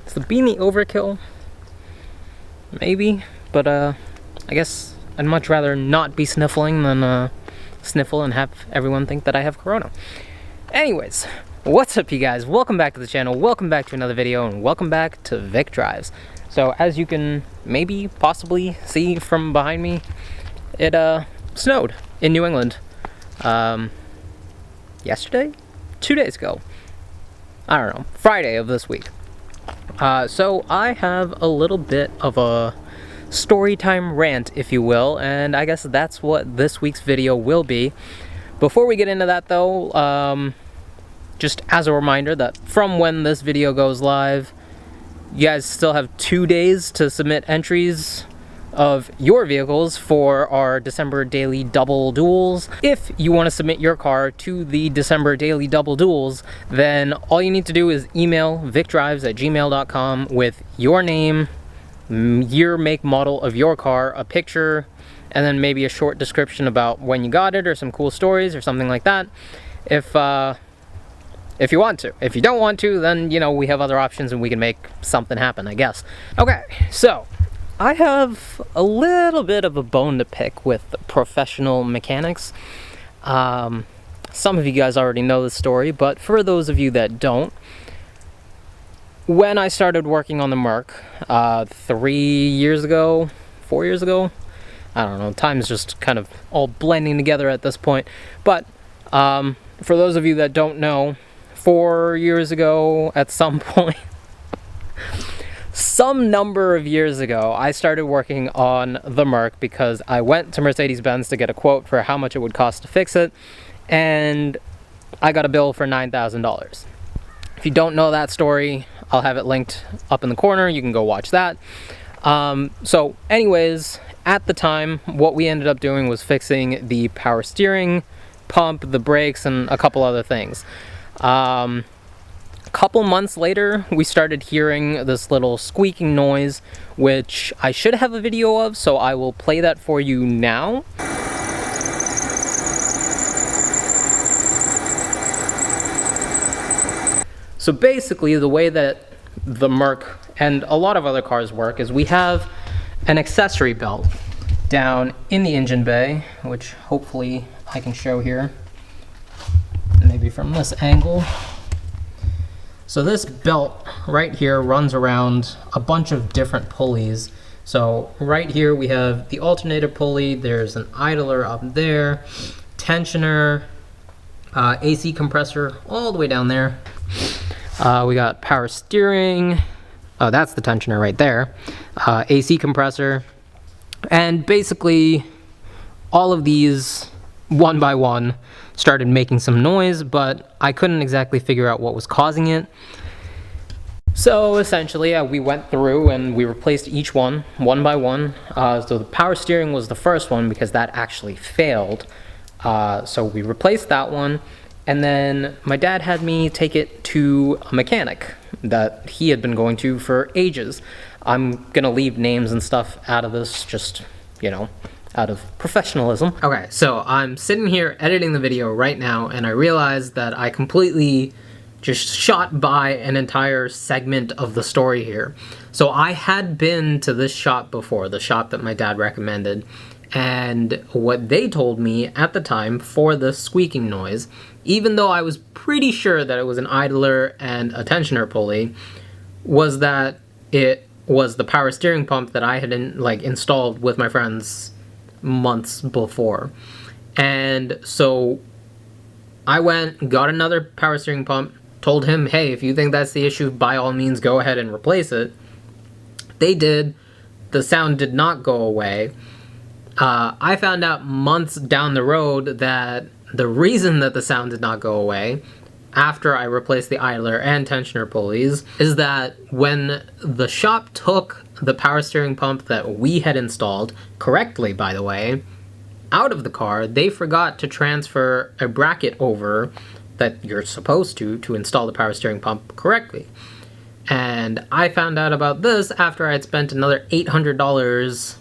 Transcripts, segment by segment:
Is the beanie overkill? Maybe, but I guess I'd much rather not be sniffling than sniffle and have everyone think that I have corona. Anyways, what's up you guys? Welcome back to the channel, welcome back to another video, and welcome back to Vic Drives. So as you can maybe possibly see from behind me, it snowed in New England yesterday? 2 days ago. I don't know, Friday of this week. So I have a little bit of a story time rant, if you will, and I guess that's what this week's video will be. Before we get into that though, just as a reminder that from when this video goes live, you guys still have 2 days to submit entries of your vehicles for our December Daily Double Duels. If you want to submit your car to the December Daily Double Duels, then all you need to do is email vicdrives@gmail.com with your name, year, make, model of your car, a picture, and then maybe a short description about when you got it or some cool stories or something like that. If you want to. If you don't want to, then, you know, we have other options and we can make something happen, I guess. Okay, so I have a little bit of a bone to pick with professional mechanics. Some of you guys already know the story, but for those of you that don't, when I started working on the Merc 3 years ago, 4 years ago, I don't know, time's just kind of all blending together at this point, but for those of you that don't know, 4 years ago at some point, some number of years ago, I started working on the Merc because I went to Mercedes-Benz to get a quote for how much it would cost to fix it, and I got a bill for $9,000. If you don't know that story, I'll have it linked up in the corner. You can go watch that. So anyways, at the time, what we ended up doing was fixing the power steering pump, the brakes, and a couple other things. A couple months later, we started hearing this little squeaking noise, which I should have a video of, so I will play that for you now. So basically, the way that the Merc and a lot of other cars work is we have an accessory belt down in the engine bay, which hopefully I can show here, maybe from this angle. So this belt right here runs around a bunch of different pulleys. So right here we have the alternator pulley, there's an idler up there, tensioner, AC compressor all the way down there. We got power steering, oh that's the tensioner right there, AC compressor, and basically all of these one by one started making some noise, but I couldn't exactly figure out what was causing it. So essentially we went through and we replaced each one by one. So the power steering was the first one because that actually failed. So we replaced that one, and then my dad had me take it to a mechanic that he had been going to for ages. I'm gonna leave names and stuff out of this, just, you know, out of professionalism. Okay, so I'm sitting here editing the video right now, and I realized that I completely just shot by an entire segment of the story here. So I had been to this shop before, the shop that my dad recommended, and what they told me at the time for the squeaking noise, even though I was pretty sure that it was an idler and a tensioner pulley, was that it was the power steering pump that I had installed with my friends months before. And so I went, got another power steering pump, told him, hey, if you think that's the issue, by all means go ahead and replace it. They did. The sound did not go away. I found out months down the road that the reason that the sound did not go away after I replaced the idler and tensioner pulleys is that when the shop took the power steering pump that we had installed, correctly by the way, out of the car, they forgot to transfer a bracket over that you're supposed to install the power steering pump correctly. And I found out about this after I had spent another $800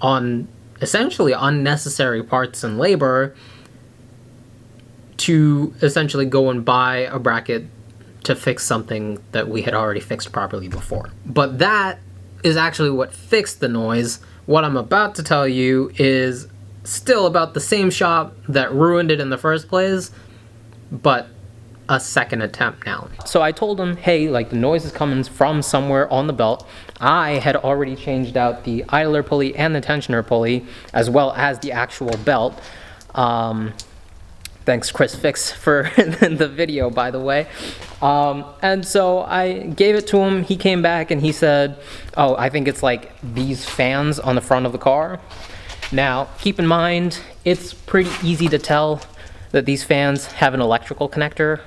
on essentially unnecessary parts and labor to essentially go and buy a bracket to fix something that we had already fixed properly before. But that is actually what fixed the noise. What I'm about to tell you is still about the same shop that ruined it in the first place, but a second attempt now. So I told him, hey, like, the noise is coming from somewhere on the belt. I had already changed out the idler pulley and the tensioner pulley, as well as the actual belt. Thanks, Chris Fix, for the video, by the way. And so I gave it to him. He came back and he said, oh, I think it's like these fans on the front of the car. Now, keep in mind, it's pretty easy to tell that these fans have an electrical connector,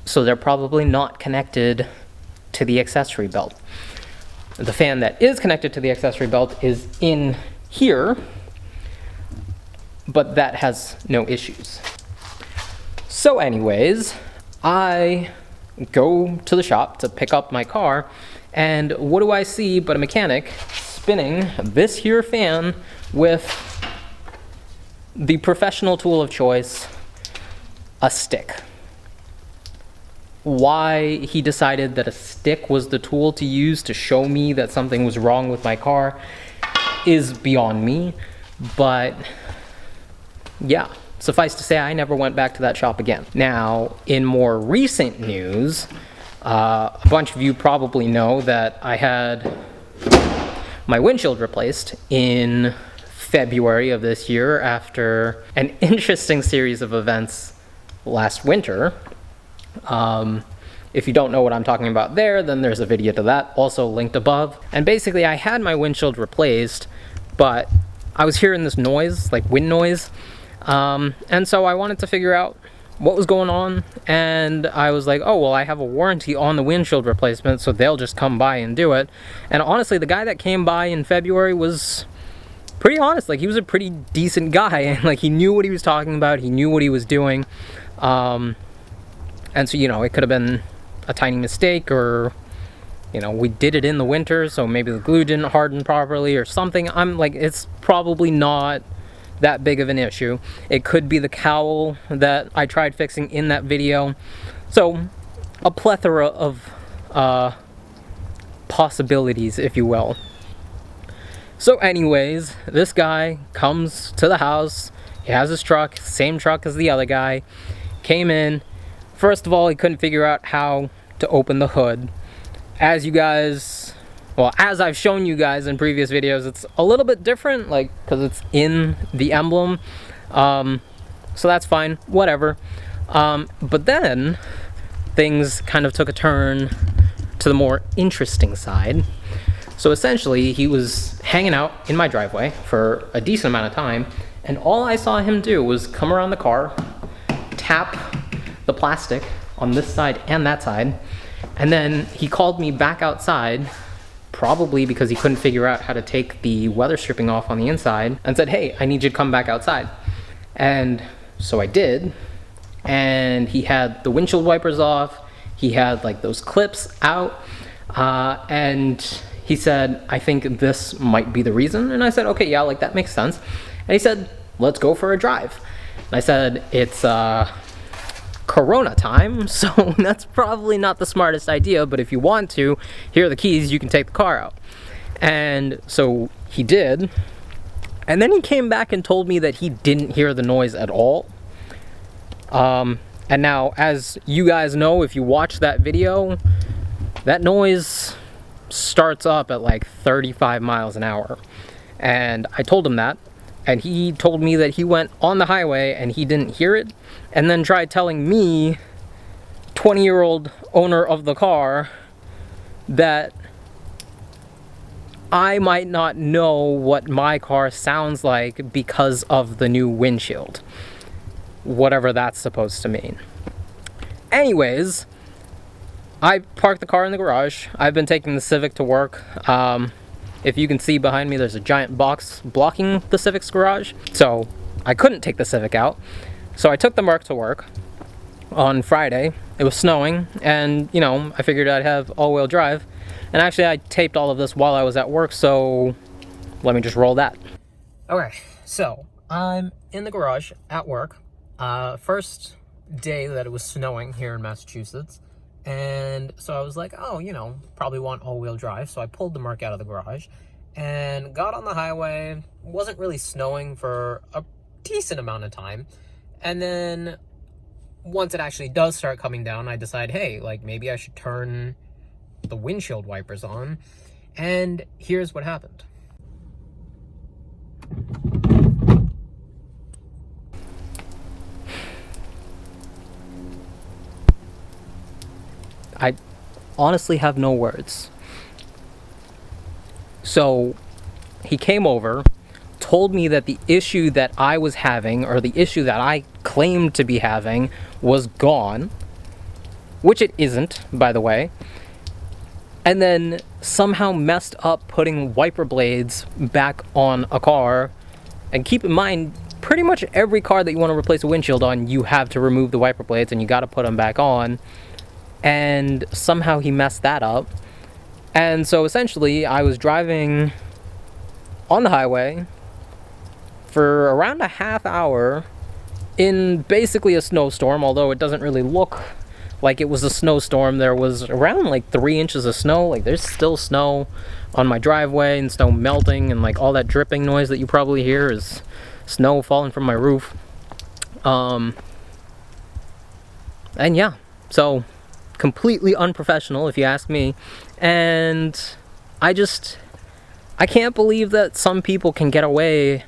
so they're probably not connected to the accessory belt. The fan that is connected to the accessory belt is in here, but that has no issues. So anyways, I go to the shop to pick up my car, and what do I see but a mechanic spinning this here fan with the professional tool of choice, a stick. Why he decided that a stick was the tool to use to show me that something was wrong with my car is beyond me, but yeah, suffice to say, I never went back to that shop again. Now, in more recent news, a bunch of you probably know that I had my windshield replaced in February of this year after an interesting series of events last winter. If you don't know what I'm talking about there, then there's a video to that, also linked above. And basically, I had my windshield replaced, but I was hearing this noise, like wind noise, and so I wanted to figure out what was going on, and I was like, oh, well, I have a warranty on the windshield replacement, so they'll just come by and do it. And honestly, the guy that came by in February was pretty honest. Like, he was a pretty decent guy, and like, he knew what he was talking about, he knew what he was doing. And so, you know, it could have been a tiny mistake, or, you know, we did it in the winter, so maybe the glue didn't harden properly or something. I'm like, it's probably not that big of an issue. It could be the cowl that I tried fixing in that video. So, a plethora of possibilities, if you will. So anyways, this guy comes to the house. He has his truck, same truck as the other guy. Came in. First of all, he couldn't figure out how to open the hood. As you guys, well, as I've shown you guys in previous videos, it's a little bit different, like, because it's in the emblem. So that's fine, whatever. But then things kind of took a turn to the more interesting side. So essentially, he was hanging out in my driveway for a decent amount of time, and all I saw him do was come around the car, tap the plastic on this side and that side, and then he called me back outside, probably because he couldn't figure out how to take the weather stripping off on the inside, and said, hey, I need you to come back outside. And so I did, and he had the windshield wipers off, he had like those clips out, and he said, I think this might be the reason. And I said, okay, yeah, like, that makes sense. And he said, let's go for a drive. And I said, it's Corona time, so that's probably not the smartest idea, but if you want to, here are the keys, you can take the car out. And so he did. And then he came back and told me that he didn't hear the noise at all. And now, as you guys know, if you watch that video, that noise starts up at like 35 miles an hour. And I told him that, and he told me that he went on the highway and he didn't hear it, and then tried telling me, 20-year-old owner of the car, that I might not know what my car sounds like because of the new windshield. Whatever that's supposed to mean. Anyways, I parked the car in the garage. I've been taking the Civic to work. If you can see behind me, there's a giant box blocking the Civic's garage. So I couldn't take the Civic out. So I took the Merc to work on Friday. It was snowing, and, you know, I figured I'd have all-wheel drive. And actually, I taped all of this while I was at work, so let me just roll that. Okay, so I'm in the garage at work. First day that it was snowing here in Massachusetts. And so I was like, oh, probably want all-wheel drive. So I pulled the Merc out of the garage and got on the highway. Wasn't really snowing for a decent amount of time. And then once it actually does start coming down, I decide, hey, like maybe I should turn the windshield wipers on. And here's what happened. I honestly have no words. So he came over, told me that the issue that I was having, or the issue that I claimed to be having, was gone, which it isn't, by the way, and then somehow messed up putting wiper blades back on a car. And keep in mind, pretty much every car that you want to replace a windshield on, you have to remove the wiper blades and you got to put them back on. And somehow he messed that up. And so essentially I was driving on the highway for around a half hour in basically a snowstorm, although it doesn't really look like it was a snowstorm. There was around like 3 inches of snow. Like there's still snow on my driveway and snow melting, and like all that dripping noise that you probably hear is snow falling from my roof. And yeah, so completely unprofessional if you ask me. And I can't believe that some people can get away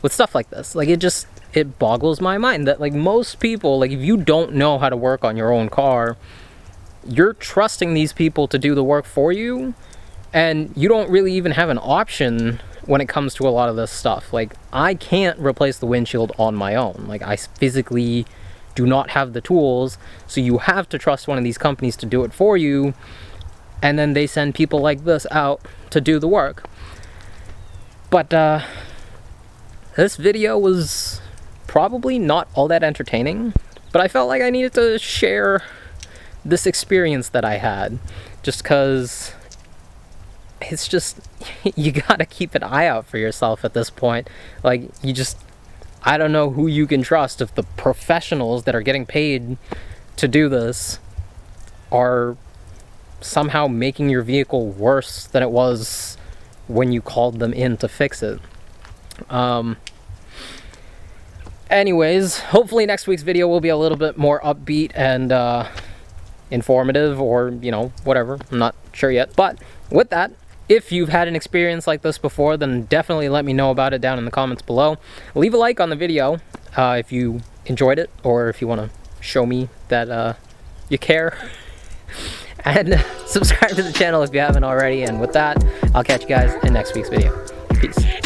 with stuff like this. Like it boggles my mind that like most people, like if you don't know how to work on your own car, you're trusting these people to do the work for you, and you don't really even have an option when it comes to a lot of this stuff. Like I can't replace the windshield on my own. Like I physically do not have the tools, so you have to trust one of these companies to do it for you, and then they send people like this out to do the work. But this video was probably not all that entertaining, but I felt like I needed to share this experience that I had, just because it's just, you gotta keep an eye out for yourself at this point. Like I don't know who you can trust if the professionals that are getting paid to do this are somehow making your vehicle worse than it was when you called them in to fix it. Anyways, hopefully next week's video will be a little bit more upbeat and informative, or whatever. I'm not sure yet. But with that, if you've had an experience like this before, then definitely let me know about it down in the comments below. Leave a like on the video if you enjoyed it, or if you want to show me that you care. And subscribe to the channel if you haven't already. And with that, I'll catch you guys in next week's video. Peace.